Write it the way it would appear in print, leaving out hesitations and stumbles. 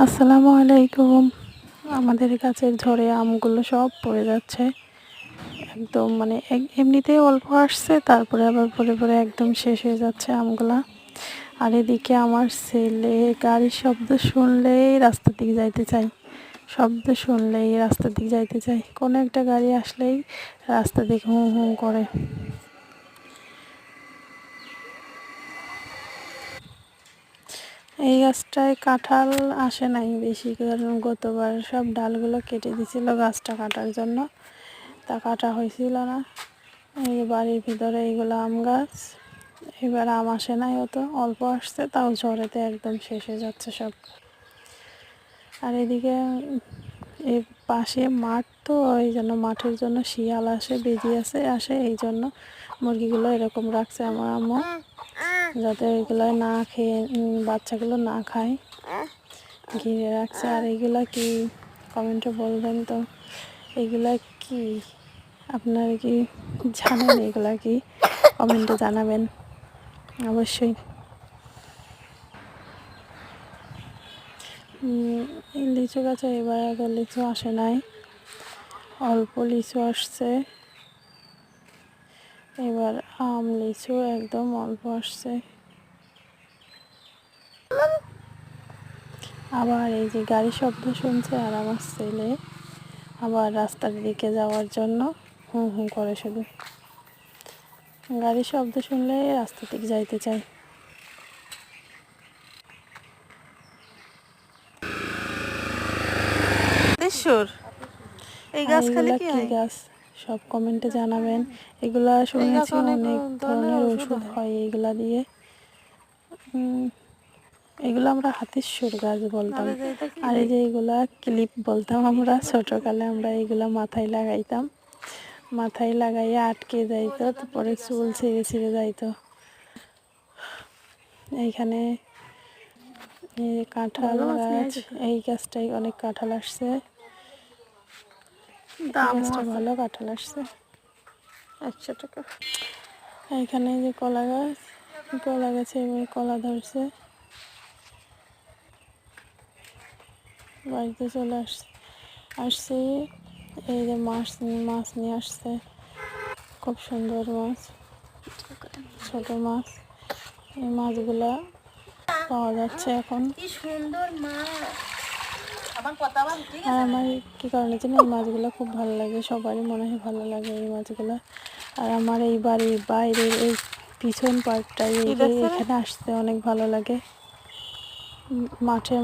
আসসালামু আলাইকুম। আমাদের গাছের ঝড়ে আমগুলো সব পড়ে যাচ্ছে একদম, মানে এমনিতেই অল্প আসছে, তারপরে আবার পরে পরে একদম শেষ হয়ে যাচ্ছে আমগুলা। আর এদিকে আমার ছেলে গাড়ির শব্দ শুনলেই রাস্তার দিকে যাইতে চাই, শব্দ শুনলেই রাস্তার দিকে যাইতে চাই, কোনো একটা গাড়ি আসলেই রাস্তা দিকে হুঁ হুঁ করে। এই গাছটায় কাঁঠাল আসে নাই বেশি, কারণ গতবার সব ডালগুলো কেটে দিছিল গাছটা কাটার জন্য, তা কাটা হয়েছিল না। এই বাড়ির ভিতরে এইগুলো আম গাছ, এবার আম আসে নাই, অত অল্প আসছে, তাও ঝড়েতে একদম শেষ হয়ে যাচ্ছে সব। আর এদিকে এই পাশে মাঠ, তো এই জন্য মাঠের জন্য শিয়াল আসে, বেজি আসে, এই জন্য মুরগিগুলো এরকম রাখছে আমার আম্মু, যাতে ওইগুলো না খেয়ে বাচ্চাগুলো না খায়, ঘিরে রাখছে। আর এইগুলা কি কমেন্টে বলবেন তো, এইগুলা কি আপনারা কি জানেন? এগুলা কি কমেন্টে জানাবেন অবশ্যই। লিচু গাছে এবার এত লিচু আসে নাই, অল্প লিচু আসছে এবার। আম লিচু একদম অল্প আসছে। আবার এই যে গাড়ির শব্দ শুনছে, আর আমার ছেলে আবার রাস্তার দিকে যাওয়ার জন্য হুঁ হুঁ করে, শুধু গাড়ির শব্দ শুনলে রাস্তা দিকে যাইতে চাই। এই আর গাছ খালি এগুলা কি কি হয়? গাছ সব কমেন্টে জানাবেন। এগুলা শুনেছি অনেক ধরনের ওষুধ হয় এইগুলা দিয়ে। এগুলো আমরা হাতির সুর গাছ বলতাম। আর এই যে এগুলা ক্লিপ বলতাম আমরা ছোটকালে, আমরা এইগুলা মাথায় লাগাইতাম, মাথায় লাগাইয়ে আটকে যাইতো, তারপরে চুল ছিঁড়ে ছিঁড়ে যাইতো। এইখানে এই কাঁঠাল গাছ, এই গাছটাই অনেক কাঁঠাল আসছে, গাছটা ভালো কাঁঠাল আসছে। 100 টাকা। এইখানে যে কলা গাছ, কলা গাছে এবার কলা ধরছে। বাড়িতে চলে আসছি। এই যে মাছ নিয়ে আসছে, খুব সুন্দর মাছ, ছোট মাছ। এই মাছগুলা পাওয়া যাচ্ছে এখন। আর আমার কী কারণে জানি এই মাছগুলো খুব ভালো লাগে, সবারই মনে হয় ভালো লাগে এই মাছগুলো। আর আমার এই বাড়ির বাইরের এই পিছন পার্টটাই, এই যে এখানে আসতে অনেক ভালো লাগে। মাঠে